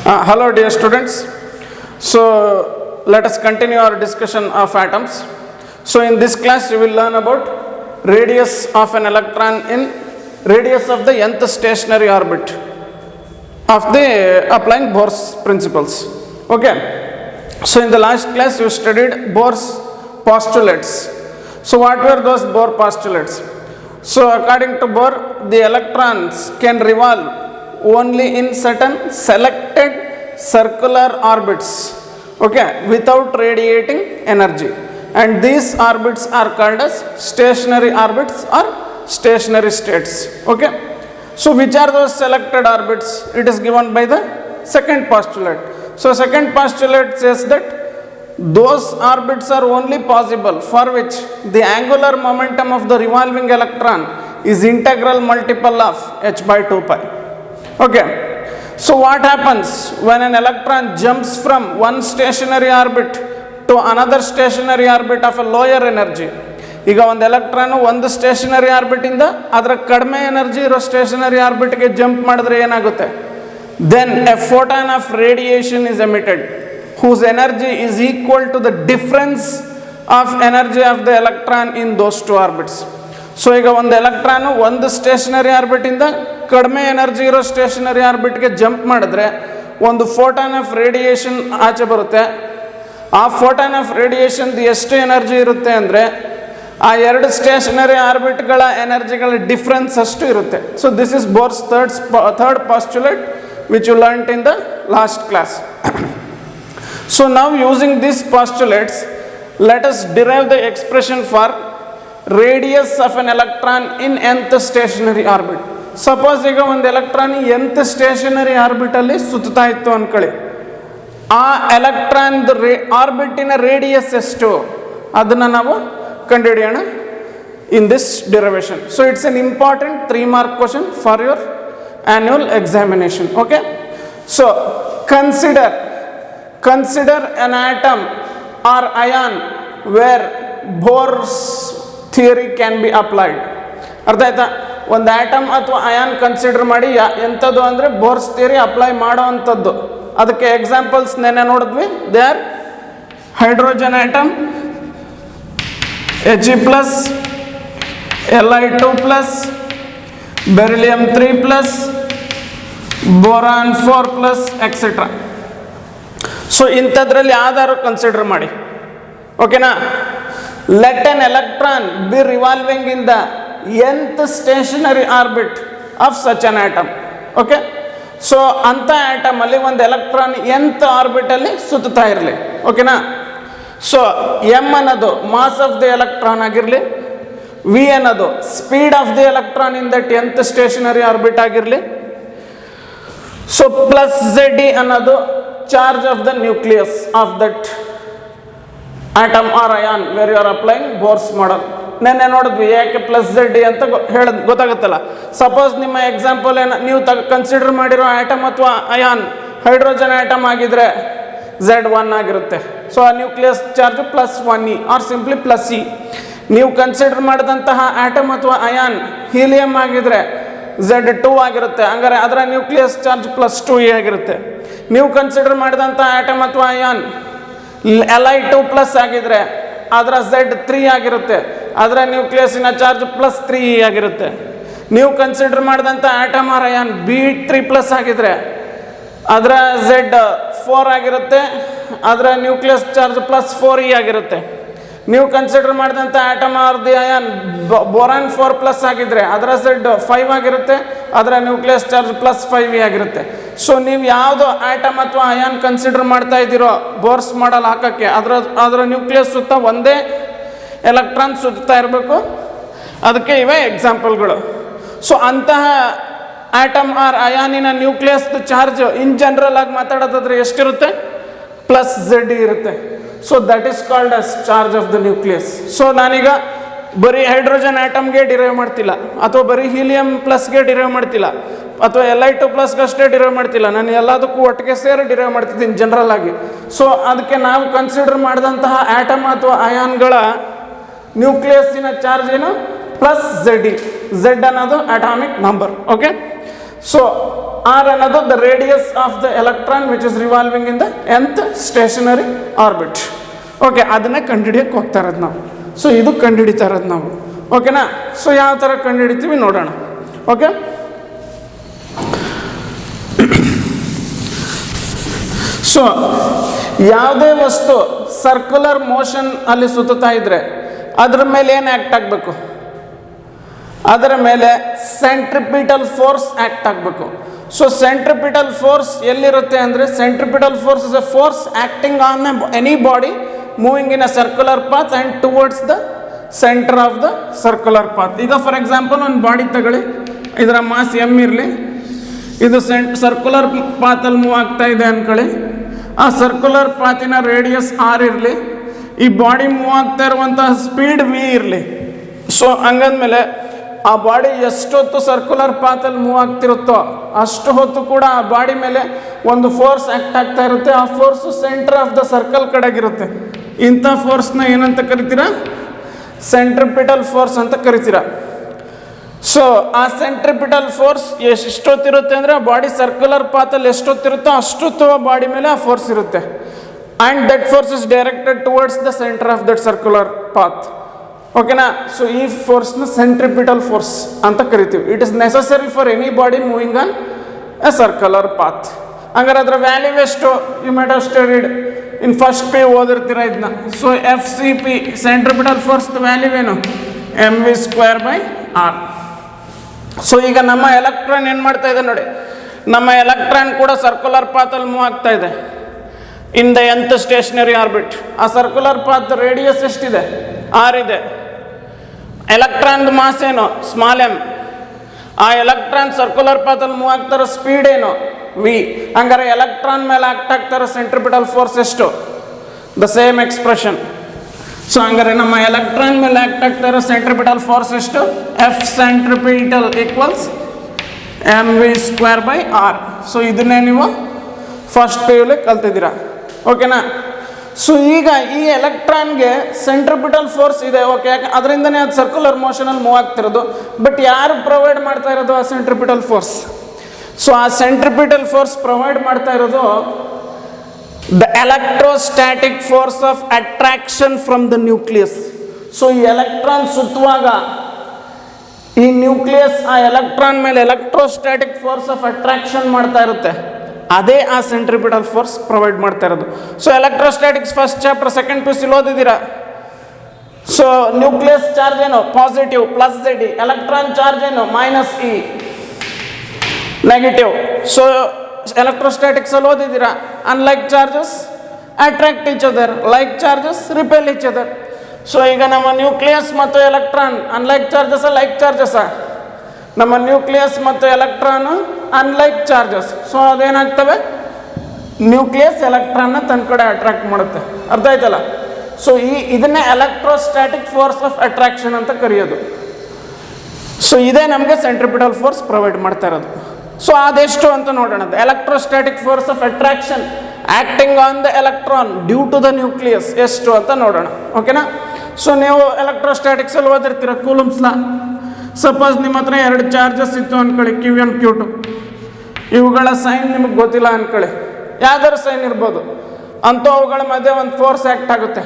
Hello dear students. So let us continue our discussion of atoms. So in this class you will learn about radius of an electron in radius of the nth stationary orbit of the applying Bohr's principles. Okay. So in the last class you studied Bohr's postulates. So what were those Bohr postulates? So according to Bohr, the electrons can revolve only in certain selected circular orbits, okay, without radiating energy, and these orbits are called as stationary orbits or stationary states. Okay, so which are those selected orbits? It is given by the second postulate. So second postulate says that those orbits are only possible for which the angular momentum of the revolving electron is integral multiple of h by 2 pi. Okay, so what happens when an electron jumps from one stationary orbit to another stationary orbit of a lower energy? ಈಗ ಒಂದು electron ಒಂದು stationery orbit ಇಂದ ಅದರ ಕಡಿಮೆ energy ಇರೋ stationery orbit ಗೆ jump ಮಾಡಿದ್ರೆ ಏನಾಗುತ್ತೆ? Then a photon of radiation is emitted whose energy is equal to the difference of energy of the electron in those two orbits. So ಈಗ ಒಂದು ಎಲೆಕ್ಟ್ರಾನ್ ಒಂದು ಸ್ಟೇಷನರಿ ಆರ್ಬಿಟ್ ಇಂದ ಕಡಿಮೆ energy ಇರೋ stationery ಆರ್ಬಿಟ್ಗೆ jump ಮಾಡಿದ್ರೆ ಒಂದು ಫೋಟಾನ್ ಆಫ್ ರೇಡಿಯೇಷನ್ ಆಚೆ ಬರುತ್ತೆ. ಆ ಫೋಟಾನ್ ಆಫ್ ರೇಡಿಯೇಷನ್ ಎಷ್ಟು ಎನರ್ಜಿ ಇರುತ್ತೆ ಅಂದರೆ ಆ ಎರಡು ಸ್ಟೇಷನರಿ ಆರ್ಬಿಟ್ಗಳ ಎನರ್ಜಿಗಳ ಡಿಫ್ರೆನ್ಸ್ ಅಷ್ಟು ಇರುತ್ತೆ. So this is Bohr's third postulate which you learned in the last class. So ನಾವು using this postulates let us derive the expression for radius of an electron in nth stationary orbit. Suppose ಈಗ ಒಂದು electron nth stationery ಆರ್ಬಿಟಲ್ಲಿ ಸುತ್ತಾ ಇತ್ತು ಅಂದ್ಕೊಳ್ಳಿ, ಆ electron ಆರ್ಬಿಟಿನ radius ಎಷ್ಟು ಅದನ್ನು ನಾವು ಕಂಡುಹಿಡಿಯೋಣ in this derivation. So it's an important 3 mark question for your annual examination. Okay, so consider an atom or ion where Bohr's theory can be applied. ಅರ್ಥ ಆಯ್ತಾ? ಒಂದು ಆಟಮ್ ಅಥವಾ ಅಯಾನ್ ಕನ್ಸಿಡರ್ ಮಾಡಿ ಎಂಥದ್ದು ಅಂದರೆ ಬೋರ್ಸ್ ಥಿಯರಿ ಅಪ್ಲೈ ಮಾಡೋ ಅಂಥದ್ದು. ಅದಕ್ಕೆ ಎಕ್ಸಾಂಪಲ್ಸ್ ನೆನ್ನೆ ನೋಡಿದ್ವಿ. They are hydrogen atom He+, Li2+, beryllium 3+, boron 4+, etcetera. So ಇಂಥದ್ರಲ್ಲಿ ಯಾವ್ದಾದ್ರು ಕನ್ಸಿಡರ್ ಮಾಡಿ. ಓಕೆನಾ? Let an electron be revolving in the nth stationary orbit of such an atom. Okay, so ಅಂತ ಆಟಮ್ ಅಲ್ಲಿ ಒಂದು ಎಲೆಕ್ಟ್ರಾನ್ nth ಆರ್ಬಿಟ್ ಅಲ್ಲಿ ಸುತ್ತಾ ಇರಲಿ. ಓಕೆನಾ? ಸೊ m ಅನ್ನೋದು ಮಾಸ್ ಆಫ್ ದಿ ಎಲೆಕ್ಟ್ರಾನ್ ಆಗಿರಲಿ, v ಅನ್ನೋದು speed of the electron in that nth stationary orbit ಆಗಿರಲಿ. ಸೊ ಪ್ಲಸ್ z ಅನ್ನೋದು charge of the nucleus of that atom or ion where you are applying Bohr's model. ನೆನ್ನೆ ನೋಡಿದ್ವಿ ಯಾಕೆ plus Z ಅಂತ ಹೇಳೋದು ಗೊತ್ತಾಗುತ್ತಲ್ಲ. ಸಪೋಸ್ ನಿಮ್ಮ ಎಕ್ಸಾಂಪಲ್ ನೀವು ಕನ್ಸಿಡರ್ ಮಾಡಿರೋ ಆಟಮ್ ಅಥವಾ ಅಯಾನ್ ಹೈಡ್ರೋಜನ್ ಆಟಮ್ ಆಗಿದ್ರೆ Z1 ಆಗಿರುತ್ತೆ. ಸೊ ಆ nucleus charge +1e R simply +e. ನೀವು ಕನ್ಸಿಡರ್ ಮಾಡಿದಂತಹ ಆಟಮ್ ಅಥವಾ ಅಯಾನ್ ಹೀಲಿಯಂ ಆಗಿದ್ರೆ Z2 ಆಗಿರುತ್ತೆ, ಹಂಗಾರೆ ಅದರ ನ್ಯೂಕ್ಲಿಯಸ್ ಚಾರ್ಜ್ +2e ಆಗಿರುತ್ತೆ. ನೀವು ಕನ್ಸಿಡರ್ ಮಾಡಿದಂಥ ಆಟಮ್ ಅಥವಾ ಅಯಾನ್ Li2+ ಆಗಿದ್ರೆ ಅದರ Z3 ಆಗಿರುತ್ತೆ, ಅದರ ನ್ಯೂಕ್ಲಿಯಸ್ಸಿನ ಚಾರ್ಜ್ +3e ಆಗಿರುತ್ತೆ. ನೀವು ಕನ್ಸಿಡರ್ ಮಾಡಿದಂಥ ಆಟಮ್ ಆರ್ ಅಯಾನ್ B3+ ಆಗಿದ್ರೆ ಅದರ Z4 ಆಗಿರುತ್ತೆ, ಅದರ ನ್ಯೂಕ್ಲಿಯಸ್ ಚಾರ್ಜ್ +4e ಆಗಿರುತ್ತೆ. ನೀವು ಕನ್ಸಿಡರ್ ಮಾಡಿದಂಥ atom R the ion boron 4+ ಆಗಿದ್ರೆ ಅದರ Z5 ಆಗಿರುತ್ತೆ, ಅದರ ನ್ಯೂಕ್ಲಿಯಸ್ ಚಾರ್ಜ್ +5e ಆಗಿರುತ್ತೆ. ಸೊ ನೀವು ಯಾವುದು ಆಟಮ್ ಅಥವಾ ಅಯಾನ್ ಕನ್ಸಿಡರ್ ಮಾಡ್ತಾ ಇದ್ದೀರೋ ಬೋರ್ಸ್ ಮಾಡಲ್ ಹಾಕೋಕ್ಕೆ ಅದರ ನ್ಯೂಕ್ಲಿಯಸ್ ಸುತ್ತ ಒಂದೇ ಎಲೆಕ್ಟ್ರಾನ್ ಸುತ್ತಾ ಇರಬೇಕು. ಅದಕ್ಕೆ ಇವೆ ಎಕ್ಸಾಂಪಲ್ಗಳು. ಸೊ ಅಂತಹ ಆಟಮ್ ಆರ್ ಅಯಾನಿನ ನ್ಯೂಕ್ಲಿಯಸ್ ಚಾರ್ಜ್ ಇನ್ ಜನರಲ್ ಆಗಿ ಮಾತಾಡೋದಾದ್ರೆ ಎಷ್ಟಿರುತ್ತೆ? +Z ಇರುತ್ತೆ. So that is called as charge of the nucleus. So ನಾನೀಗ ಬರೀ ಹೈಡ್ರೋಜನ್ ಆಟಮ್ಗೆ ಡಿರೈವ್ ಮಾಡ್ತಿಲ್ಲ, ಅಥವಾ ಬರೀ ಹೀಲಿಯಂ ಪ್ಲಸ್ಗೆ ಡಿರೈವ್ ಮಾಡ್ತಿಲ್ಲ, ಅಥವಾ Li2+ ಅಷ್ಟೇ ಡಿರೈವ್ ಮಾಡ್ತಿಲ್ಲ, ನಾನು ಎಲ್ಲದಕ್ಕೂ ಒಟ್ಟಿಗೆ ಸೇರಿ ಡಿರೈವ್ ಮಾಡ್ತಿದ್ದೀನಿ ಜನರಲ್ ಆಗಿ. ಸೊ ಅದಕ್ಕೆ ನಾವು ಕನ್ಸಿಡರ್ ಮಾಡಿದಂತಹ ಆಟಮ್ ಅಥವಾ ಅಯಾನ್ಗಳ ನ್ಯೂಕ್ಲಿಯಸ್ಸಿನ ಚಾರ್ಜ್ ಏನು? +Ze. Z ಅನ್ನೋದು atomic number. Okay, so R ಅನ್ನೋದು the radius of the electron which is revolving in the nth stationary orbit. Okay, ಅದನ್ನೇ ಕಂಡುಹಿಡಿಯಕ್ಕೆ ಹೋಗ್ತಾ ಇರೋದು ನಾವು. ಸೊ ಇದು ಕಂಡುಹಿಡಿತಾ ಇರೋದು ನಾವು. ಓಕೆನಾ? ಸೊ ಯಾವ ಥರ ಕಂಡುಹಿಡಿತೀವಿ ನೋಡೋಣ. ಓಕೆ, ಸೊ ಯಾವುದೇ ವಸ್ತು ಸರ್ಕ್ಯುಲರ್ ಮೋಷನ್ ಅಲ್ಲಿ ಸುತ್ತಾ ಇದ್ರೆ ಅದರ ಮೇಲೆ ಏನು ಆ್ಯಕ್ಟ್ ಆಗಬೇಕು? ಅದರ ಮೇಲೆ ಸೆಂಟ್ರಿಪಿಟಲ್ ಫೋರ್ಸ್ ಆ್ಯಕ್ಟ್ ಆಗಬೇಕು. ಸೊ ಸೆಂಟ್ರಿಪಿಟಲ್ ಫೋರ್ಸ್ ಎಲ್ಲಿರುತ್ತೆ ಅಂದರೆ, centripetal force is A force acting on any body moving in a circular path and towards the centre of the circular path. ಈಗ ಫಾರ್ ಎಕ್ಸಾಂಪಲ್ ಒಂದು body ತಗೊಳ್ಳಿ, ಇದರ mass M ಇರಲಿ, ಇದು circular ಪಾತಲ್ಲಿ move ಆಗ್ತಾ ಇದೆ ಅಂದ್ಕೊಳ್ಳಿ. ಆ ಸರ್ಕ್ಯುಲರ್ ಪಾತಿನ ರೇಡಿಯಸ್ ಆರ್ ಇರಲಿ, ಈ ಬಾಡಿ ಮೂವ್ ಆಗ್ತಾ ಇರುವಂತಹ ಸ್ಪೀಡ್ ವಿ ಇರಲಿ. ಸೊ ಹಂಗಂದ್ಮೇಲೆ ಆ ಬಾಡಿ ಎಷ್ಟೊತ್ತು ಸರ್ಕ್ಯುಲರ್ ಪಾತಲ್ಲಿ ಮೂವ್ ಆಗ್ತಿರುತ್ತೋ ಅಷ್ಟು ಹೊತ್ತು ಕೂಡ ಆ ಬಾಡಿ ಮೇಲೆ ಒಂದು ಫೋರ್ಸ್ ಆ್ಯಕ್ಟ್ ಆಗ್ತಾ ಇರುತ್ತೆ. ಆ force centre of the circle ಕಡೆಗಿರುತ್ತೆ. ಇಂಥ ಫೋರ್ಸ್ನ ಏನಂತ ಕರಿತೀರಾ? ಸೆಂಟ್ರಿಪಿಟಲ್ ಫೋರ್ಸ್ ಅಂತ ಕರಿತೀರಾ. ಸೊ ಆ ಸೆಂಟ್ರಿಪಿಟಲ್ ಫೋರ್ಸ್ ಎಷ್ಟೊತ್ತಿರುತ್ತೆ ಅಂದರೆ, ಆ ಬಾಡಿ ಸರ್ಕ್ಯುಲರ್ ಪಾತಲ್ಲಿ ಎಷ್ಟೊತ್ತಿರುತ್ತೋ ಅಷ್ಟೊತ್ತು ಆ ಬಾಡಿ ಮೇಲೆ ಆ ಫೋರ್ಸ್ ಇರುತ್ತೆ. And that force is directed towards the centre of that circular path. ಓಕೆನಾ? ಸೊ ಈ ಫೋರ್ಸ್ನ ಸೆಂಟ್ರಿಪಿಟಲ್ ಫೋರ್ಸ್ ಅಂತ ಕರಿತೀವಿ. It is necessary for any body moving on a circular path. ಹಂಗಾರೆ ಅದರ ವ್ಯಾಲ್ಯೂ ಎಷ್ಟು? You might have studied in first P ಓದಿರ್ತೀರ ಇದನ್ನ. So F C P centripetal force value ಏನು? mv²/r. ಸೊ ಈಗ ನಮ್ಮ ಎಲೆಕ್ಟ್ರಾನ್ ಏನು ಮಾಡ್ತಾ ಇದೆ ನೋಡಿ, ನಮ್ಮ ಎಲೆಕ್ಟ್ರಾನ್ ಕೂಡ ಸರ್ಕ್ಯುಲರ್ ಪಾತಲ್ಲಿ ಮೂವ್ ಆಗ್ತಾ ಇದೆ in the nth stationary orbit. ಆ ಸರ್ಕ್ಯುಲರ್ ಪಾತ್ ರೇಡಿಯಸ್ ಎಷ್ಟಿದೆ? ಆರ್ ಇದೆ. ಎಲೆಕ್ಟ್ರಾನ್ ಮಾಸ್ ಏನು? Small m. ಆ ಎಲೆಕ್ಟ್ರಾನ್ ಸರ್ಕ್ಯುಲರ್ ಪಾತಲ್ಲಿ ಮೂವ್ ಆಗ್ತಾರೋ ಸ್ಪೀಡ್ ಏನು? ವಿ. ಹಂಗಾರೆ ಎಲೆಕ್ಟ್ರಾನ್ ಮೇಲೆ ಆಕ್ಟ್ ಆಗ್ತಾರೋ ಸೆಂಟ್ರಿಪಿಟಲ್ ಫೋರ್ಸ್ ಎಷ್ಟು? The same expression. ಸೊ ಹಂಗಾರೆ ನಮ್ಮ ಎಲೆಕ್ಟ್ರಾನ್ ಮೇಲೆ ಆಕ್ಟ್ ಆಗ್ತಾ ಇರೋ ಸೆಂಟ್ರಿಪಿಟಲ್ ಫೋರ್ಸ್ ಎಷ್ಟು? F centripetal equals mv²/r. So ಇದನ್ನೇ ನೀವು ಫಸ್ಟ್ ಪೇಯಲ್ಲಿ ಕಲ್ತಿದ್ದೀರಾ. ಓಕೆನಾ? ಸೊ ಈಗ ಈ ಎಲೆಕ್ಟ್ರಾನ್ಗೆ ಸೆಂಟ್ರಿಪಿಟಲ್ ಫೋರ್ಸ್ ಇದೆ. ಓಕೆ, ಯಾಕೆ? ಅದರಿಂದನೇ ಅದು ಸರ್ಕ್ಯುಲರ್ ಮೋಷನಲ್ಲಿ ಮೂವ್ ಆಗ್ತಿರೋದು. ಬಟ್ ಯಾರು ಪ್ರೊವೈಡ್ ಮಾಡ್ತಾ ಇರೋದು ಆ ಸೆಂಟ್ರಿಪಿಟಲ್ ಫೋರ್ಸ್? ಸೊ ಆ ಸೆಂಟ್ರಿಪಿಟಲ್ ಫೋರ್ಸ್ ಪ್ರೊವೈಡ್ ಮಾಡ್ತಾ ಇರೋದು the electrostatic force of attraction from the nucleus. So ಈ ಎಲೆಕ್ಟ್ರಾನ್ ಸುತ್ತುವಾಗ ಈ ನ್ಯೂಕ್ಲಿಯಸ್ ಆ ಎಲೆಕ್ಟ್ರಾನ್ ಮೇಲೆ ಎಲೆಕ್ಟ್ರೋಸ್ಟ್ಯಾಟಿಕ್ ಫೋರ್ಸ್ ಆಫ್ ಅಟ್ರಾಕ್ಷನ್ ಮಾಡ್ತಾ ಇರುತ್ತೆ. ಅದೇ ಆ ಸೆಂಟ್ರಿಪಿಟಲ್ ಫೋರ್ಸ್ ಪ್ರೊವೈಡ್ ಮಾಡ್ತಾ ಇರೋದು. So electrostatics first chapter second P U C ಓದಿದ್ದೀರಾ. ಸೊ ನ್ಯೂಕ್ಲಿಯಸ್ ಚಾರ್ಜ್ ಏನು? Positive plus ZE. Electron charge ಏನು? Minus E negative. So electrostatics ಅಲ್ಲಿ ಓದಿದ್ದೀರಾ, unlike charges attract each other, like charges repel each other. So ಈಗ ನಮ್ಮ nucleus ಮತ್ತು electron unlike charges like charges? ನಮ್ಮ nucleus ಮತ್ತು electron unlike charges. So ಅದೇನಾಗ್ತವೆ? Nucleus ಎಲೆಕ್ಟ್ರಾನ್ನ ತನ್ನ ಕಡೆ ಅಟ್ರಾಕ್ಟ್ ಮಾಡುತ್ತೆ. ಅರ್ಥ ಆಯ್ತಲ್ಲ? ಸೊ ಇದನ್ನೇ ಎಲೆಕ್ಟ್ರೋಸ್ಟ್ಯಾಟಿಕ್ ಫೋರ್ಸ್ ಆಫ್ ಅಟ್ರಾಕ್ಷನ್ ಅಂತ ಕರೆಯೋದು. ಸೊ ಇದೇ ನಮಗೆ ಸೆಂಟ್ರಿಪಿಟಲ್ ಫೋರ್ಸ್ ಪ್ರೊವೈಡ್ ಮಾಡ್ತಾ ಇರೋದು. ಸೊ ಅದೆಷ್ಟು ಅಂತ ನೋಡೋಣ. Electrostatic force of attraction acting on the electron due to the nucleus ಎಷ್ಟು ಅಂತ ನೋಡೋಣ. ಓಕೆನಾ? ಸೊ ನೀವು ಎಲೆಕ್ಟ್ರೋಸ್ಟ್ಯಾಟಿಕ್ಸಲ್ಲಿ ಓದಿರ್ತೀರ ಕೂಲಂಬ್ಸ್ ಲಾ. ಸಪೋಸ್ ನಿಮ್ಮ ಹತ್ರ ಎರಡು ಚಾರ್ಜಸ್ ಇತ್ತು ಅಂದ್ಕೊಳ್ಳಿ, Q1 Q2. ಇವುಗಳ ಸೈನ್ ನಿಮಗೆ ಗೊತ್ತಿಲ್ಲ ಅಂದ್ಕೊಳ್ಳಿ, ಯಾವ್ದಾದ್ರು ಸೈನ್ ಇರ್ಬೋದು. ಅಂತೂ ಅವುಗಳ ಮಧ್ಯೆ ಒಂದು ಫೋರ್ಸ್ ಆ್ಯಕ್ಟ್ ಆಗುತ್ತೆ.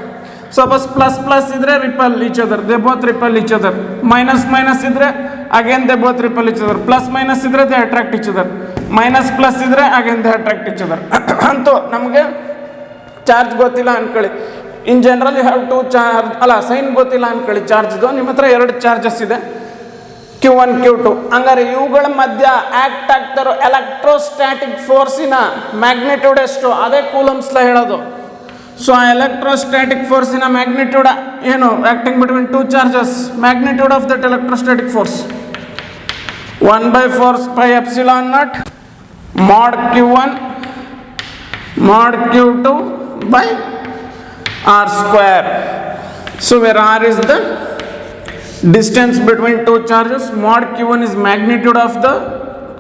ಸಪೋಸ್ ಪ್ಲಸ್ ಪ್ಲಸ್ ಇದ್ರೆ repel each other, they both repel each other. Minus minus ಇದ್ರೆ again they both repel each other. Plus minus ಇದ್ರೆ they attract each other. Minus plus ಇದ್ರೆ again they attract each other. ಅಂತೂ ನಮಗೆ charge ಗೊತ್ತಿಲ್ಲ ಅಂದ್ಕೊಳ್ಳಿ. In general you have two charge ಅಲ್ಲ, sign ಗೊತ್ತಿಲ್ಲ ಅಂದ್ಕೊಳ್ಳಿ ಚಾರ್ಜ್ದು. ನಿಮ್ಮ ಹತ್ರ ಎರಡು ಚಾರ್ಜಸ್ ಇದೆ, Q1 Q2. ಹಂಗಾರೆ ಇವುಗಳ ಮಧ್ಯ ಆ್ಯಕ್ಟ್ ಆಗ್ತಾರೋ ಎಲೆಕ್ಟ್ರೋಸ್ಟ್ಯಾಟಿಕ್ ಫೋರ್ಸಿನ ಮ್ಯಾಗ್ನಿಟ್ಯೂಡ್ ಎಷ್ಟು? ಅದೇ ಕೂಲಂಬ್ಸ್ ಲಾ ಹೇಳೋದು. ಸೊ ಆ ಎಲೆಕ್ಟ್ರೋಸ್ಟ್ಯಾಟಿಕ್ ಫೋರ್ಸಿನ ಮ್ಯಾಗ್ನಿಟ್ಯೂಡ್ ಏನು? Acting between two charges. Magnitude of that electrostatic force 1/4πε0 mod Q1 mod Q2/r². So where r is the distance between two charges, mod Q1 is magnitude of the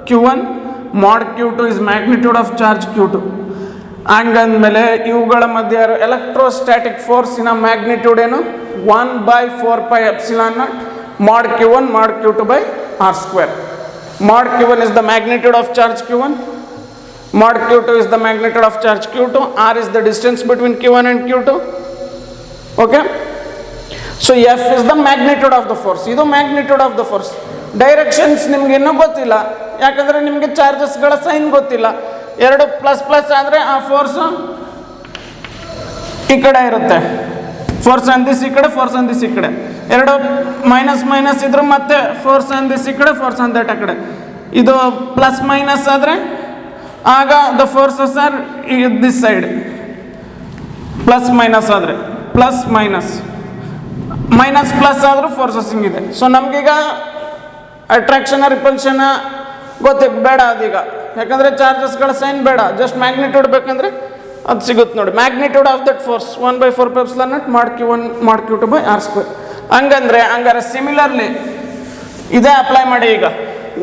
Q1, mod Q2 is magnitude of charge Q2. ಹಂಗಂದ್ಮೇಲೆ ಇವುಗಳ ಮಧ್ಯೆ electrostatic ಫೋರ್ಸಿನ magnitude ಏನು? 1/4πε0 mod Q1 mod Q2/r². Mod q1 is the magnitude of charge q1. Mod q2 is the magnitude of charge q2. R is the distance between q1 and q2. Okay. So F is the magnitude of the force. ಇದು magnitude of the force. Directions ನಿಮ್ಗೆ ಇನ್ನೂ ಗೊತ್ತಿಲ್ಲ, ಯಾಕಂದರೆ ನಿಮಗೆ ಚಾರ್ಜಸ್ಗಳ sign ಗೊತ್ತಿಲ್ಲ. ಎರಡು plus plus ಆದರೆ ಆ ಫೋರ್ಸು ಈ ಕಡೆ ಇರುತ್ತೆ, ಫೋರ್ಸ್ ಆನ್ ದಿಸ್ ಈ ಕಡೆ, ಫೋರ್ಸ್ ಆನ್ ದಿಸ್ ಈ ಕಡೆ. ಎರಡು ಮೈನಸ್ ಮೈನಸ್ ಇದ್ರೆ ಮತ್ತೆ ಫೋರ್ಸ್ ಆನ್ ದಿಸ್ ಈ ಕಡೆ, ಫೋರ್ಸ್ ಆನ್ ದಟ್ ಆ ಕಡೆ. ಇದು ಪ್ಲಸ್ ಮೈನಸ್ ಆದರೆ ಆಗ the forces are this side. Plus minus ಆದರೆ ಪ್ಲಸ್ ಮೈನಸ್, ಮೈನಸ್ ಪ್ಲಸ್ ಆದರೂ ಫೋರ್ಸಸ್ ಹಿಂಗಿದೆ. ಸೊ ನಮಗೀಗ ಅಟ್ರಾಕ್ಷನ್ ರಿಪಲ್ಷನ್ ಬೇಡ ಅದೀಗ, ಯಾಕಂದರೆ ಚಾರ್ಜಸ್ಗಳ ಸೈನ್ ಬೇಡ, ಜಸ್ಟ್ ಮ್ಯಾಗ್ನಿಟ್ಯೂಡ್ ಬೇಕಂದ್ರೆ ಅದು ಸಿಗುತ್ತೆ ನೋಡಿ. Magnitude of that force 1/4πε0 mod q1 mod q2/r². ಹಂಗಾರೆ ಸಿಮಿಲರ್ಲಿ ಇದೇ ಅಪ್ಲೈ ಮಾಡಿ. ಈಗ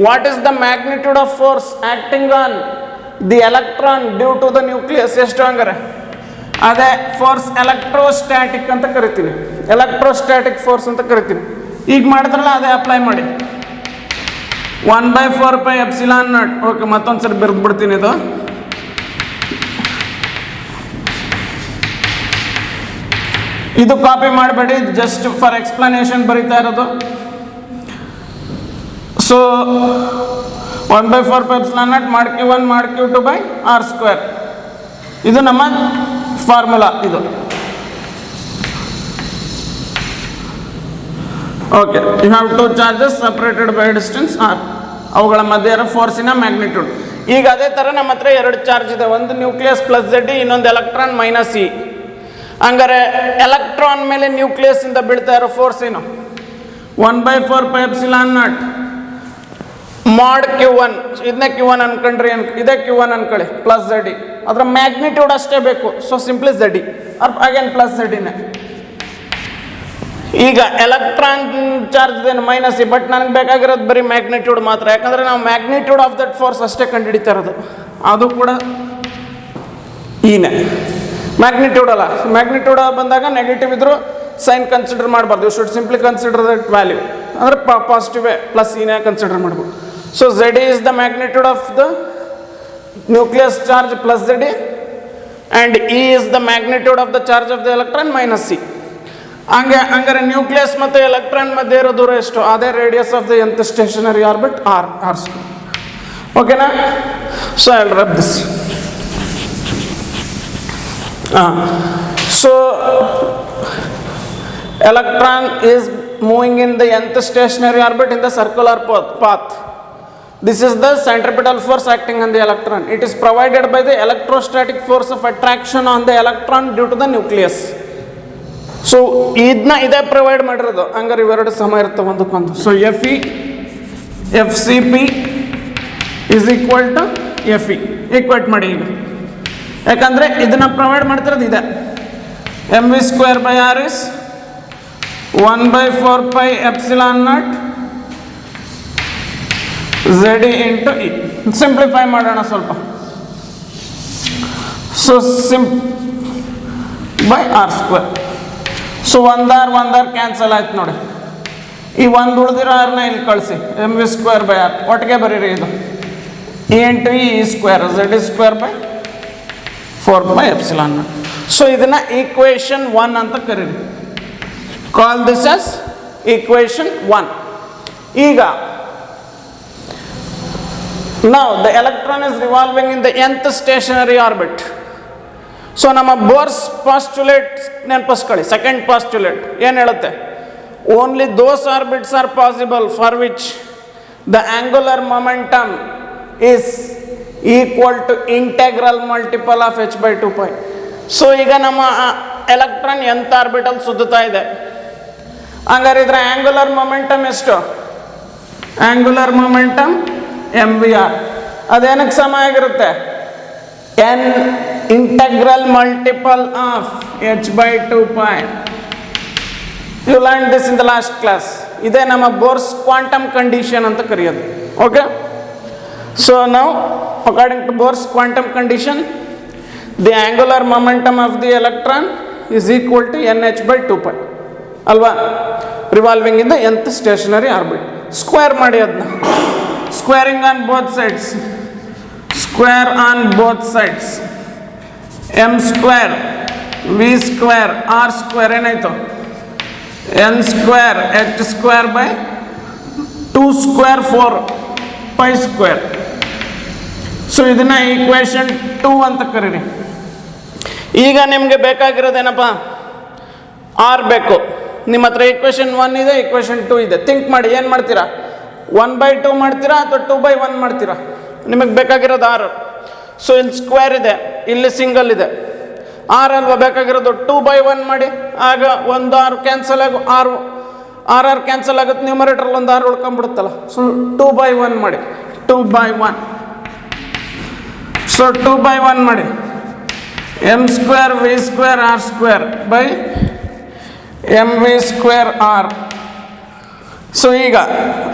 what is the magnitude of force acting on the electron due to the nucleus? ಎಷ್ಟು? ಹಂಗಾರೆ ಅದೇ ಫೋರ್ಸ್ ಎಲೆಕ್ಟ್ರೋಸ್ಟ್ಯಾಟಿಕ್ ಅಂತ ಕರಿತೀನಿ, ಎಲೆಕ್ಟ್ರೋಸ್ಟ್ಯಾಟಿಕ್ ಫೋರ್ಸ್ ಅಂತ ಕರಿತೀನಿ. ಈಗ ಮಾಡಿದ್ರಲ್ಲ ಅದೇ ಅಪ್ಲೈ ಮಾಡಿ. 1/4πε0. ಓಕೆ, ಮತ್ತೊಂದು ಸರಿ ಬರೆದು ಬಿಡ್ತೀನಿ. ಇದು ಇದು ಕಾಪಿ ಮಾಡಬೇಡಿ, ಜಸ್ಟ್ ಫಾರ್ ಎಕ್ಸ್ಪ್ಲನೇಷನ್ ಬರೀತಾ ಇರೋದು. So 1/4πε0 mod q1 mod q2/r². ಇದು ನಮ್ಮ ಫಾರ್ಮುಲಾ. ಇದು okay. You have two charges separated by distance R, ಅವುಗಳ ಮಧ್ಯೆ ಇರೋ ಫೋರ್ಸಿನ ಮ್ಯಾಗ್ನಿಟ್ಯೂಡ್. ಈಗ ಅದೇ ಥರ ನಮ್ಮ ಹತ್ರ ಎರಡು ಚಾರ್ಜ್ ಇದೆ, ಒಂದು ನ್ಯೂಕ್ಲಿಯಸ್ ಪ್ಲಸ್ Z, ಇನ್ನೊಂದು ಎಲೆಕ್ಟ್ರಾನ್ ಮೈನಸ್ E. ಹಂಗಾರೆ ಎಲೆಕ್ಟ್ರಾನ್ ಮೇಲೆ ನ್ಯೂಕ್ಲಿಯಸ್ ಇಂದ ಬೀಳ್ತಾ ಇರೋ ಫೋರ್ಸ್ ಏನು? 1/4πε0 mod q1. ಇದನ್ನೇ q1 ಅನ್ಕೊಂಡ್ರಿ, ಇದೇ q1 ಅನ್ಕೊಳ್ಳಿ, ಪ್ಲಸ್ Z. ಅದರ ಮ್ಯಾಗ್ನಿಟ್ಯೂಡ್ ಅಷ್ಟೇ ಬೇಕು. So simply Z again plus Z. ಈಗ ಎಲೆಕ್ಟ್ರಾನ್ ಚಾರ್ಜ್ ಏನು ಮೈನಸ್ E, ಬಟ್ ನನಗೆ ಬೇಕಾಗಿರೋದು ಬರೀ ಮ್ಯಾಗ್ನಿಟ್ಯೂಡ್ ಮಾತ್ರ, ಯಾಕಂದರೆ ನಾವು ಮ್ಯಾಗ್ನಿಟ್ಯೂಡ್ ಆಫ್ ದಟ್ ಫೋರ್ಸ್ ಅಷ್ಟೇ ಕಂಡುಹಿಡಿತಾ ಇರೋದು. ಅದು ಕೂಡ ಈನೇ ಮ್ಯಾಗ್ನಿಟ್ಯೂಡ್ ಅಲ್ಲ. ಮ್ಯಾಗ್ನಿಟ್ಯೂಡ್ ಬಂದಾಗ ನೆಗೆಟಿವ್ ಇದ್ರೂ ಸೈನ್ ಕನ್ಸಿಡರ್ ಮಾಡಬಾರ್ದು. You should simply consider that value, ಅಂದರೆ ಪಾಸಿಟಿವ್ ಪ್ಲಸ್ ಈನೇ ಕನ್ಸಿಡರ್ ಮಾಡ್ಬೋದು. So Z is the magnitude of the nucleus charge plus Z, and E is the magnitude of the charge of the electron minus C. ಹಂಗಾರೆ nucleus ಮತ್ತು electron ಮಧ್ಯೆ ಇರೋ ದೂರ ಎಷ್ಟು? ಅದೇ radius of the nth stationary orbit r². ಓಕೆನಾ? So I will rub this. So electron is moving in the nth stationary orbit in the circular path. This is the centripetal force acting on the electron. It is provided by the electrostatic force of attraction on the electron due to the nucleus. So ಇದನ್ನ ಇದೇ provide ಮಾಡಿರೋದು. ಹಂಗಾರೆ ಇವೆರಡು ಸಮ ಇರ್ತವೆ ಒಂದಕ್ಕೊಂದು. So Fe FCP is equal to Fe. Equate ಮಾಡಿ ಈಗ, ಯಾಕಂದರೆ ಇದನ್ನು ಪ್ರೊವೈಡ್ ಮಾಡ್ತಿರೋದು ಇದೆ. mv²/r is 1/4πε0 Z into E. Simplify ಮಾಡೋಣ ಸ್ವಲ್ಪ. So by r². ಸೊ ಒಂದಾರ್ ಕ್ಯಾನ್ಸಲ್ ಆಯ್ತು ನೋಡಿ. ಈ ಒಂದು ಉಳಿದಿರೋ ಆರ್ನ ಇಲ್ಲಿ ಕಳಿಸಿ, mv²/r ಒಟ್ಟಿಗೆ ಬರೀರಿ. ಇದು E into E², Z²/4πε0. So ಇದನ್ನು ಈಕ್ವೇಷನ್ 1 ಅಂತ ಕರೀರಿ. Call this as equation 1. ಈಗ now the electron is revolving in the nth stationary orbit. So ನಮ್ಮ ಬೋರ್ಸ್ ಪಾಸ್ಟುಲೇಟ್ ನೆನಪಿಸ್ಕೊಳ್ಳಿ. ಸೆಕೆಂಡ್ ಪಾಸ್ಟುಲೇಟ್ ಏನು ಹೇಳುತ್ತೆ? Only those orbits are possible for which the angular momentum is equal to integral multiple of h/2π. So ಈಗ ನಮ್ಮ electron nth orbital ಸುತ್ತುತ್ತಾ ಇದೆ. ಹಂಗಾರೆ ಇದರ ಆಂಗುಲರ್ ಮೊಮೆಂಟಮ್ ಎಷ್ಟು? Angular momentum mvr. ಅದೇನಕ್ಕೆ ಸಮ ಆಗಿರುತ್ತೆ? n integral multiple of h/2π. You learn this in the last class. ಇದೇ ನಮ್ಮ ಬೋರ್ಸ್ ಕ್ವಾಂಟಮ್ ಕಂಡೀಷನ್ ಅಂತ ಕರೆಯೋದು. ಓಕೆ. ಸೊ ನಾವು according to Bohr's quantum condition, the angular momentum of the electron is equal to nh/2π ಅಲ್ವಾ? Revolving in the nth stationary orbit. Square ಮಾಡಿ, ಅದನ್ನ squaring on both sides, square on both sides, M square V square R square ಏನಾಯಿತು N square H square by 2 square 4 pi square. So ಇದನ್ನ equation 2 ಅಂತ ಕರೀರಿ. ಈಗ ನಿಮಗೆ ಬೇಕಾಗಿರೋದೇನಪ್ಪ R ಬೇಕು. ನಿಮ್ಮ ಹತ್ರ ಈಕ್ವೇಷನ್ 1 ಇದೆ, ಈಕ್ವೇಷನ್ 2 ಇದೆ. ಥಿಂಕ್ ಮಾಡಿ, ಏನು ಮಾಡ್ತೀರಾ? 1/2 ಮಾಡ್ತೀರಾ ಅಥವಾ 2/1 ಮಾಡ್ತೀರಾ? ನಿಮಗೆ ಬೇಕಾಗಿರೋದು ಆರು. ಸೊ ಇಲ್ಲಿ ಸ್ಕ್ವೇರ್ ಇದೆ, ಇಲ್ಲಿ ಸಿಂಗಲ್ ಇದೆ, ಆರ್ ಅಲ್ವಾ ಬೇಕಾಗಿರೋದು. 2/1 ಮಾಡಿ, ಆಗ ಒಂದು ಆರು ಕ್ಯಾನ್ಸಲ್ ಆಗು, ಆರ್ ಕ್ಯಾನ್ಸಲ್ ಆಗುತ್ತೆ, ನ್ಯೂಮರೇಟರ್ ಒಂದು ಆರು ಉಳ್ಕೊಂಡ್ಬಿಡುತ್ತಲ್ಲ. ಸೊ 2/1 ಮಾಡಿ, 2/1. ಸೊ 2/1 ಮಾಡಿ, M square V square R square by M V square R. So ಈಗ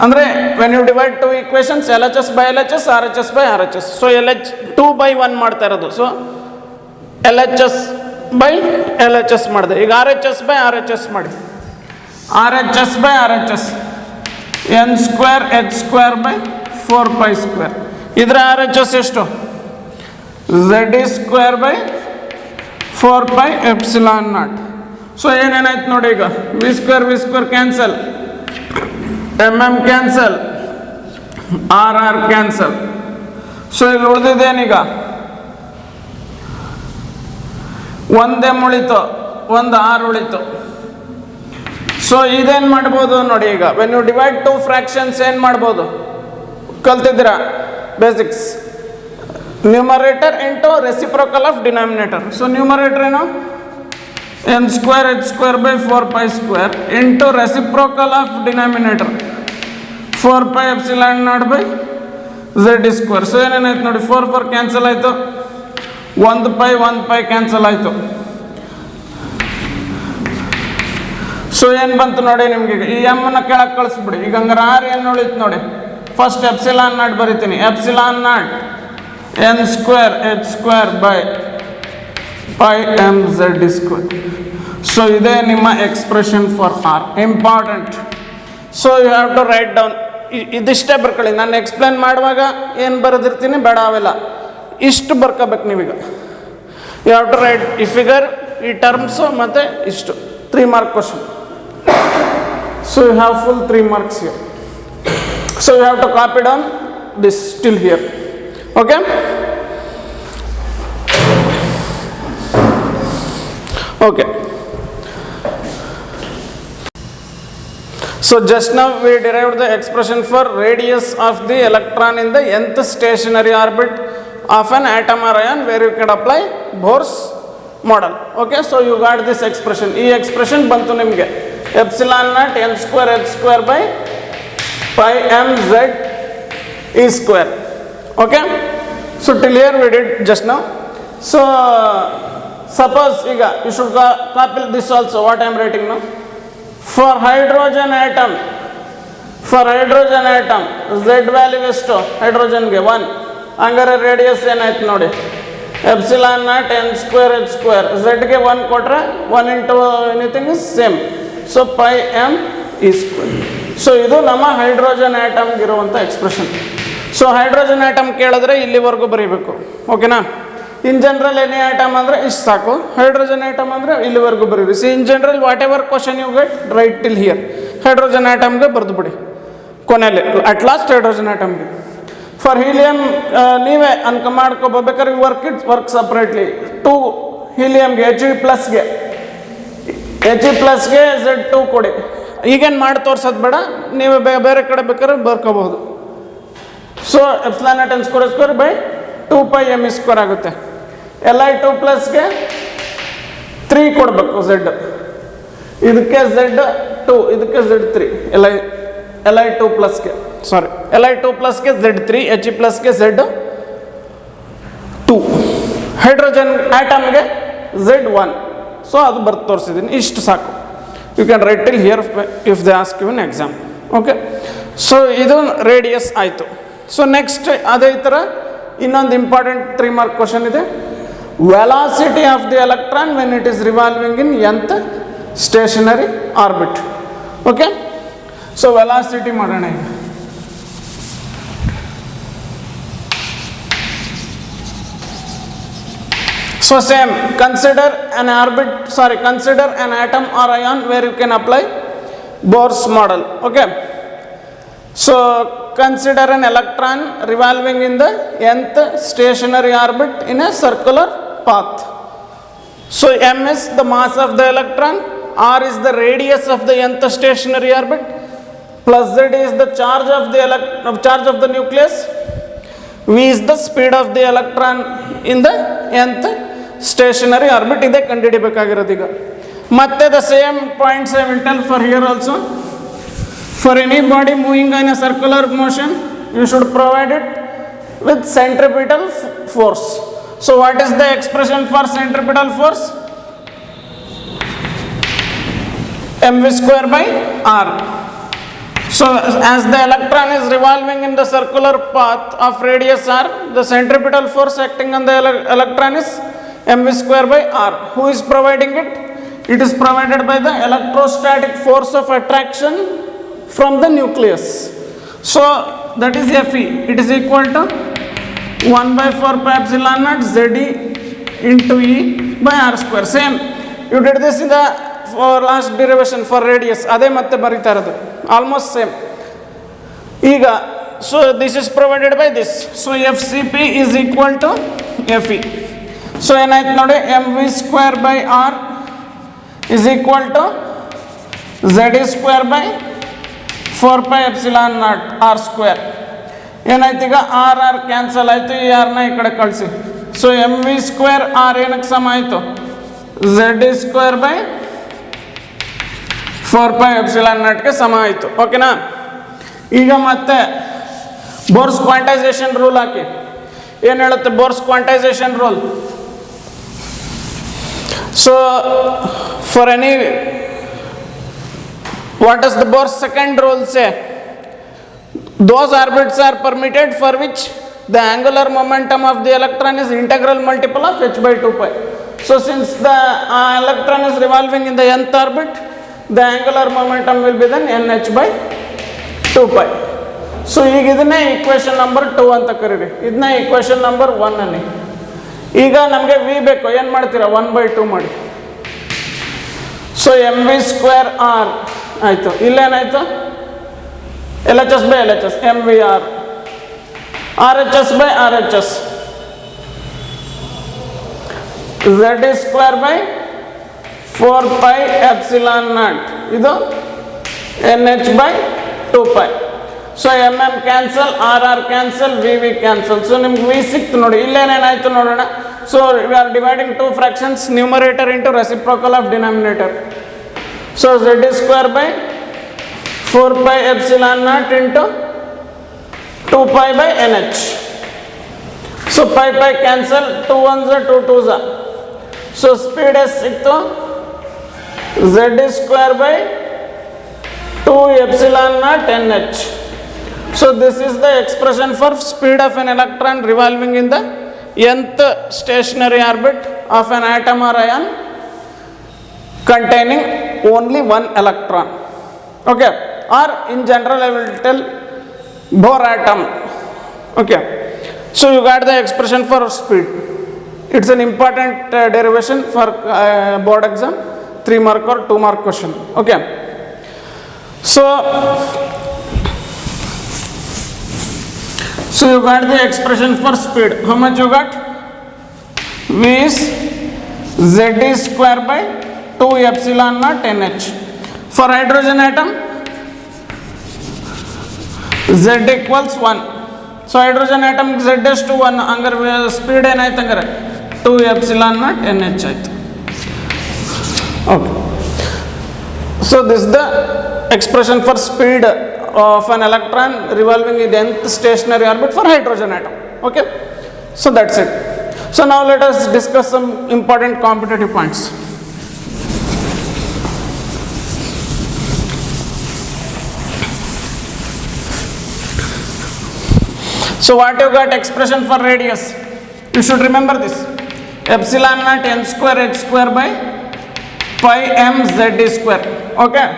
ಅಂದರೆ when you divide two equations L H S by L H S, R H S by R H S. So 2/1 ಮಾಡ್ತಾ ಇರೋದು. So L H S by L H S ಮಾಡಿದೆ. ಈಗ R H S by R H S ಮಾಡಿ, R H S by R H S, N square H square by 4 pi square. ಇದರ R H S ಎಷ್ಟು? Z E square by 4 pi epsilon naught. So ಏನೇನಾಯ್ತು ನೋಡಿ, ಈಗ V square cancel, M cancel, R cancel. So ಇಲ್ಲಿ ಉಳಿದಿದ್ದೇನೀಗ ಒಂದೇ ಉಳಿತು, ಒಂದು ಆರ್ ಉಳಿತು. ಸೊ ಇದೇನು ಮಾಡ್ಬೋದು ನೋಡಿ, ಈಗ when you divide two fractions ಏನು ಮಾಡ್ಬೋದು ಕಲ್ತಿದ್ದೀರಾ basics. Numerator into reciprocal of denominator. So numerator ಏನು? N square H square by 4 pi square into reciprocal of denominator 4 pi epsilon naught by Z square. So ಏನೇನಾಯ್ತು ನೋಡಿ, 4 cancel ಆಯಿತು, 1 pi cancel ಆಯಿತು. So ಏನು ಬಂತು ನೋಡಿ ನಿಮ್ಗೆ, ಈ ಎಮ್ಮನ್ನು ಕೆಳಗೆ ಕಳಿಸ್ಬಿಡಿ. ಈಗ ಹಂಗಾರೆ ಆರ್ ಏನು ಉಳಿತು ನೋಡಿ, ಫಸ್ಟ್ ಎಪ್ಸಿಲಾನ್ ನಾಟ್ ಬರಿತೀನಿ, epsilon naught N square H square by pi M Z square. So ಇದೇ ನಿಮ್ಮ expression for R. Important. So you have to write down. ಇದಿಷ್ಟೇ ಬರ್ಕೊಳ್ಳಿ. ನಾನು ಎಕ್ಸ್ಪ್ಲೇನ್ ಮಾಡುವಾಗ ಏನು ಬರೆದಿರ್ತೀನಿ ಬೇಡ ಅವೆಲ್ಲ ಇಷ್ಟು ಬರ್ಕೋಬೇಕು ನೀವೀಗ. ಯು ಹ್ಯಾವ್ ಟು ರೈಟ್ ಈ ಫಿಗರ್, ಈ ಟರ್ಮ್ಸು ಮತ್ತು ಇಷ್ಟು 3 mark question. So you have full 3 marks here. So you have to copy down this till here. Okay? Okay. So just now we derived the expression for radius of the electron in the nth stationary orbit of an atom or ion, where you can apply Bohr's model. Okay, so you got this expression. E expression bantu nimge epsilon naught n square h square by pi m z e square. Okay, so till here we did just now. So suppose iga you should copy this also, what I am writing now. For hydrogen atom z value ಎಷ್ಟು ಹೈಡ್ರೋಜನ್ಗೆ 1. ಹಂಗಾರೆ radius ಏನಾಯ್ತು ನೋಡಿ, epsilon naught N square H square, ಝೆಡ್ಗೆ 1 ಕೊಟ್ಟರೆ 1 into anything is same. So pi m e square. So ಇದು ನಮ್ಮ hydrogen ಆಟಮ್ಗೆ ಇರುವಂಥ expression. So hydrogen atom ಕೇಳಿದ್ರೆ ಇಲ್ಲಿವರೆಗೂ ಬರೀಬೇಕು. ಓಕೆನಾ? ಇನ್ ಜನರಲ್ ಎನಿ ಆಟಮ್ ಅಂದರೆ ಇಷ್ಟು ಸಾಕು, ಹೈಡ್ರೋಜನ್ ಆಟಮ್ ಅಂದರೆ ಇಲ್ಲಿವರೆಗೂ ಬರೀರಿ. See in general whatever question you get right till here. Hydrogen ಆಟಮ್ಗೆ ಬರೆದು ಬಿಡಿ ಕೊನೆಯಲ್ಲಿ, ಅಟ್ ಲಾಸ್ಟ್ ಹೈಡ್ರೋಜನ್ ಆಟಮ್ಗೆ. ಫಾರ್ ಹೀಲಿಯಂ ನೀವೇ ಅನ್ಕ ಮಾಡ್ಕೋಬೇಕಾದ್ರೆ ವರ್ಕ್ ಸಪ್ರೇಟ್ಲಿ. 2 ಹೀಲಿಯಮ್ಗೆ ಎಚ್ ಇ ಪ್ಲಸ್ಗೆ Z2 ಕೊಡಿ. ಈಗೇನು ಮಾಡಿ ತೋರ್ಸೋದು ಬೇಡ, ನೀವು ಬೇರೆ ಕಡೆ ಬೇಕಾದ್ರೆ ಬರ್ಕೋಬಹುದು. So epsilon naught N square square by 2 pi m e square ಆಗುತ್ತೆ. Li2 ಪ್ಲಸ್ಗೆ 3 ಕೊಡಬೇಕು Z, ಇದಕ್ಕೆ Z2, ಇದಕ್ಕೆ Z3. Li2 ಪ್ಲಸ್ಗೆ ಸಾರಿ Li2 ಪ್ಲಸ್ಗೆ Z3, He ಪ್ಲಸ್ಗೆ Z2, ಹೈಡ್ರೋಜನ್ ಆಟಮ್ಗೆ Z1. ಸೊ ಅದು ಬರ್ದು ತೋರಿಸಿದ್ದೀನಿ, ಇಷ್ಟು ಸಾಕು. You can write till here if they ask you in exam. Okay, so ಇದು ರೇಡಿಯಸ್ ಆಯಿತು. ಸೊ ನೆಕ್ಸ್ಟ್ ಅದೇ ಥರ ಇನ್ನೊಂದು ಇಂಪಾರ್ಟೆಂಟ್ 3 ಮಾರ್ಕ್ ಕ್ವಶನ್ ಇದೆ. Velocity of the electron when it is revolving in nth stationary orbit. Okay, so velocity ಮಾಡೋಣ ಈಗ. So same, consider an atom or ion where you can apply Bohr's model. Okay. So consider an electron revolving in the nth stationary orbit in a circular path. So m is the mass of the electron, r is the radius of the nth stationary orbit, plus z is the charge of the nucleus, v is the speed of the electron in the nth stationary orbit. Ide ಕಂಡುಹಿಡಿಯಬೇಕಾಗಿರೋದು ಈಗ. ಮತ್ತೆ the same points I will tell for here also. For any body moving in a circular motion, you should provide it with centripetal force. So what is the expression for centripetal force? mv square by r. So as the electron is revolving in the circular path of radius r, the centripetal force acting on the electron is mv square by r. Who is providing it? It is provided by the electrostatic force of attraction from the nucleus. So that is Fe. It is equal to 1 by 4 pi epsilon naught Ze into E by r square. Same. You did this in the last derivation for radius. Ade matte barita iradu. Almost same. Iga, so this is provided by this. So FCP is equal to Fe. So ಏನಾಯ್ತು ನೋಡಿ, mv square by r is equal to Ze square by 4 pi epsilon naught r square. ಏನಾಯ್ತು ಈಗ, r r cancel ಆಯಿತು, ಈ ಆರ್ನ ಈ ಕಡೆ ಕಳಿಸಿ. ಸೊ mv ಸ್ಕ್ವೇರ್ r ಏನಕ್ಕೆ ಸಮ ಆಯಿತು? Ze square by 4 pi epsilon naught ಸಮ ಆಯಿತು. ಓಕೆನಾ? ಈಗ ಮತ್ತೆ ಬೋರ್ಸ್ ಕ್ವಾಂಟೈಸೇಷನ್ ರೂಲ್ ಹಾಕಿ. ಏನು ಹೇಳುತ್ತೆ Bohr's quantisation rule? So for any, what does the Bohr's second rule say? Those orbits are permitted for which the angular momentum of the electron is integral multiple of h by 2 pi. So since the electron is revolving in the nth orbit, the angular momentum will be then nh by 2 pi. So ಈಗ ಇದನ್ನೇ equation number 2 ಅಂತ ಕರೀರಿ, ಇದನ್ನ equation number 1 ಅನ್ನಿ. ಈಗ ನಮಗೆ V ಬೇಕು, ಏನು ಮಾಡ್ತೀರಾ? 1 by 2 ಮಾಡಿ. ಸೊ mv ಸ್ಕ್ವೇರ್ r ಆಯಿತು. ಇಲ್ಲೇನಾಯಿತು? LHS by LHS, mvr, RHS by RHS, Ze square by 4 pi epsilon naught, ಇದು nh by 2 pi. So cancel, R cancel, v cancel. So ನಿಮ್ಗೆ ವಿ ಸಿಕ್ತು ನೋಡಿ. ಇಲ್ಲೇನೇನಾಯಿತು ನೋಡೋಣ. So we are dividing two fractions, numerator into reciprocal of denominator. So Ze square by 4 pi epsilon naught into 2 pi by nh. So pi cancel, 2 1s 2 2s. So speed ಎಷ್ಟು ಸಿಕ್ತು? Ze square by 2 epsilon naught nh. So this is the expression for speed of an electron revolving in the nth stationary orbit of an atom or ion containing only one electron. Okay, or in general I will tell Bohr atom. Okay, so you got the expression for speed. It's an important derivation for board exam, 3 mark or 2 mark question. Okay, so you got the expression for speed. How much you got? V is Ze square by 2 epsilon naught nh. For hydrogen atom, Z equals 1. So hydrogen atom Z is to 1. Hangare speed ಏನಾಯ್ತು ಹಂಗಾರೆ 2 epsilon naught nh ಆಯ್ತು. Okay. So this is the expression for speed of an electron revolving in the nth stationary orbit for hydrogen atom. Okay, so that's it. So now let us discuss some important competitive points. So what you got expression for radius? You should remember this. Epsilon naught n square h square by pi m Z square. Okay.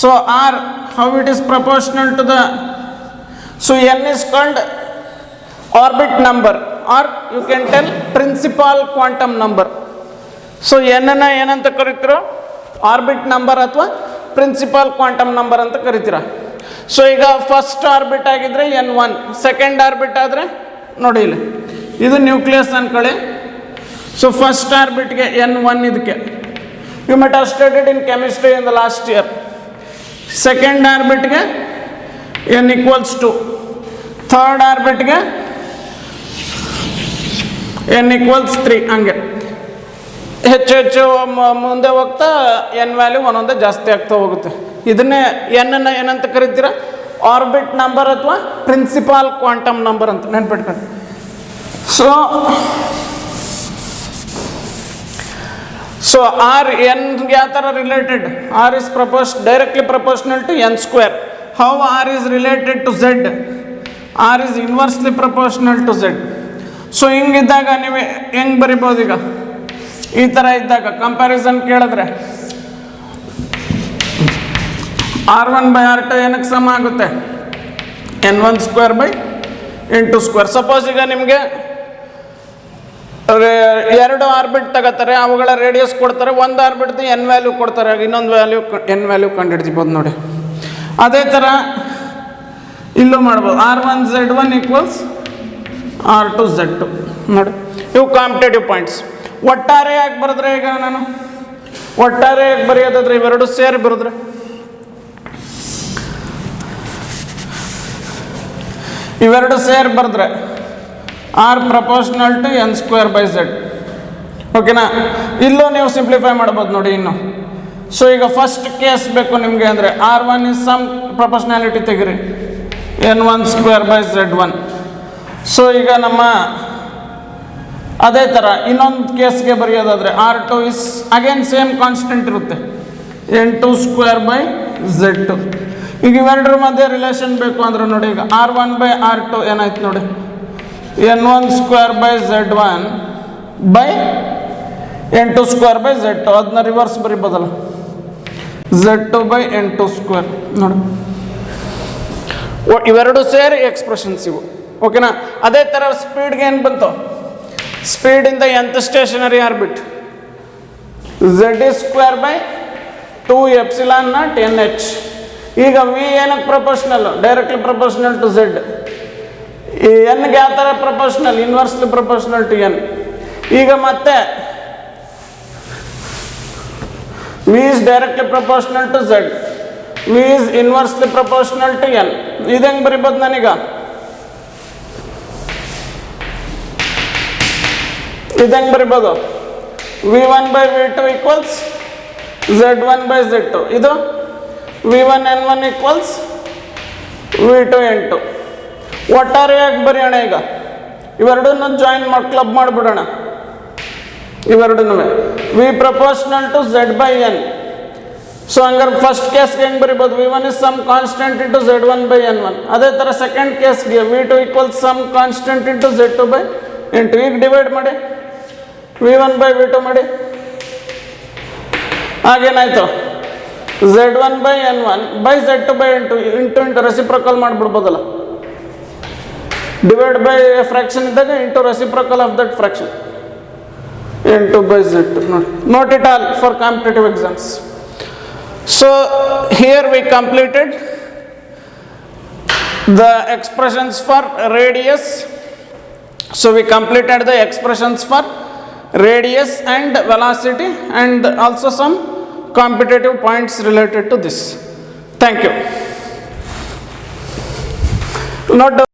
So r, how it is proportional to the, so n is called orbit number. Are you can tell principal quantum number. So ಎನ್ನ ಏನಂತ ಕರಿತೀರ? Orbit number ಅಥವಾ principal quantum number ಅಂತ ಕರಿತೀರ. So ಈಗ first orbit ಆಗಿದ್ರೆ N1, second orbit ಆದರೆ ನೋಡಿ ಇಲ್ಲಿ ಇದು ನ್ಯೂಕ್ಲಿಯಸ್ ಅನ್ಕೊಳ್ಳಿ. ಸೊ ಫಸ್ಟ್ ಆರ್ಬಿಟ್ಗೆ N1 ಇದಕ್ಕೆ you might have studied in chemistry in the last year. Second ಆರ್ಬಿಟ್ಗೆ N = 2, ಥರ್ಡ್ ಆರ್ಬಿಟ್ಗೆ N = 3. ಹಂಗೆ ಹೆಚ್ಚು ಹೆಚ್ಚು ಮುಂದೆ ಹೋಗ್ತಾ N ವ್ಯಾಲ್ಯೂ ಒಂದೊಂದೇ ಜಾಸ್ತಿ ಆಗ್ತಾ ಹೋಗುತ್ತೆ. ಇದನ್ನೇ ಎನ್ನ ಏನಂತ ಕರಿತೀರ? ಆರ್ಬಿಟ್ ನಂಬರ್ ಅಥವಾ ಪ್ರಿನ್ಸಿಪಾಲ್ ಕ್ವಾಂಟಮ್ ನಂಬರ್ ಅಂತ ನೆನ್ಪಿಟ್ಕೊಂಡು. ಸೊ ಆರ್ ಎನ್ಗೆ ಯಾವ ಥರ related? R is directly proportional to N². How r is related to Z? R is inversely proportional to Z. So ಹಿಂಗಿದ್ದಾಗ ನೀವು ಹೆಂಗೆ ಬರಿಬೋದು? ಈಗ ಈ ಥರ ಇದ್ದಾಗ ಕಂಪ್ಯಾರಿಸನ್ ಕೇಳಿದ್ರೆ R1/R2 ಏನಕ್ಕೆ ಸಮ ಆಗುತ್ತೆ? N1² ಸಪೋಸ್ ಈಗ ನಿಮಗೆ ಎರಡು ಆರ್ಬಿಟ್ ತಗೋತಾರೆ, ಅವುಗಳ ರೇಡಿಯಸ್ ಕೊಡ್ತಾರೆ, ಒಂದು ಆರ್ಬಿಟ್ದು N ವ್ಯಾಲ್ಯೂ ಕೊಡ್ತಾರೆ, ಇನ್ನೊಂದು N ವ್ಯಾಲ್ಯೂ ಕಂಡುಹಿಡ್ಬೋದು ನೋಡಿ. ಅದೇ ಥರ ಇಲ್ಲೂ ಮಾಡ್ಬೋದು. R1Z1 = R2Z2 ನೋಡಿ. ಇವು ಕಾಂಪಿಟೇಟಿವ್ ಪಾಯಿಂಟ್ಸ್. ಒಟ್ಟಾರೆಯಾಗಿ ಬರೆದ್ರೆ ಈಗ ನಾನು ಒಟ್ಟಾರೆಯಾಗಿ ಬರೆಯೋದಾದ್ರೆ ಇವೆರಡು ಸೇರಿ ಬರೆದ್ರೆ R ಪ್ರಪೋರ್ಷನಲ್ ಟು N²/Z. ಓಕೆನಾ? ಇಲ್ಲೂ ನೀವು ಸಿಂಪ್ಲಿಫೈ ಮಾಡ್ಬೋದು ನೋಡಿ ಇನ್ನು. ಸೊ ಈಗ ಫಸ್ಟ್ ಕೇಸ್ ಬೇಕು ನಿಮಗೆ ಅಂದರೆ R1 ಇಸ್ ಸಮ್ ಪ್ರಪೋರ್ಷನಾಲಿಟಿ ತೆಗಿರಿ, N1²/Z1. ಸೊ ಈಗ ನಮ್ಮ ಅದೇ ಥರ ಇನ್ನೊಂದು ಕೇಸ್ಗೆ ಬರೆಯೋದಾದರೆ R2 is again same constant ಇರುತ್ತೆ, N2²/Z2. ಈಗ ಇವೆರಡರ ಮಧ್ಯೆ ರಿಲೇಷನ್ ಬೇಕು ಅಂದ್ರೆ ನೋಡಿ, ಈಗ R1/R2 ಏನಾಯ್ತು ನೋಡಿ, N1²/Z1 N2²/Z2. ಅದನ್ನ ರಿವರ್ಸ್ ಬರಿಬೋದಲ್ಲ, Z2/N2² ನೋಡಿ. ಇವೆರಡು ಸೇರಿ ಎಕ್ಸ್ಪ್ರೆಷನ್ಸ್ ಇವು. ಓಕೆನಾ? ಅದೇ ಥರ ಸ್ಪೀಡ್ಗೆ ಏನು ಬಂತು? ಸ್ಪೀಡಿಂದ nth ಸ್ಟೇಷನರಿ ಆರ್ಬಿಟ್ Z²/2ε0NH. ಈಗ ವಿ ಏನಕ್ಕೆ proportional? Directly proportional to Z. ಈ ಎನ್ಗೆ ಯಾವ ಥರ proportional? Inversely proportional to N. ಈಗ ಮತ್ತೆ v is directly proportional to Z, v is inversely proportional to N. ಇದು ಹೆಂಗೆ ಬರಿಬೋದು ನಾನೀಗ? ಇದು ಹೆಂಗೆ ಬರಿಬೋದು? V1/V2 = Z1/Z2. ಇದು V1N1 = V2N2. ಒಟ್ಟಾರೆಯಾಗಿ ಬರೆಯೋಣ. ಈಗ ಇವೆರಡನ್ನು ಜಾಯಿನ್ ಕ್ಲಬ್ ಮಾಡಿಬಿಡೋಣ. ಇವೆರಡನ್ನೂ V proportional to Z/N. So ಹಂಗಾರೆ ಫಸ್ಟ್ ಕೇಸ್ಗೆ ಹೆಂಗೆ ಬರಿಬೋದು? V1 is some constant into Z1/N1. ಅದೇ ಥರ ಸೆಕೆಂಡ್ ಕೇಸ್ಗೆ V2 = some constant into Z2/N2. ಈಗ ಡಿವೈಡ್ ಮಾಡಿ, V1/V2 ಮಾಡಿ. ಆಗೇನಾಯ್ತು? Z1/N1/Z2/N2 ಇಂಟು ರೆಸಿಪ್ರಕಲ್ ಮಾಡಿಬಿಡ್ಬೋದಲ್ಲ. ಡಿವೈಡ್ ಬೈ ಫ್ರಾಕ್ಷನ್ ಇದ್ದಾಗ into reciprocal of that fraction N2/Z2 ನೋಡಿ. Note it all for competitive exams. So here we completed the expressions for radius. So we completed the expressions for radius and velocity and also some competitive points related to this. Thank you. Note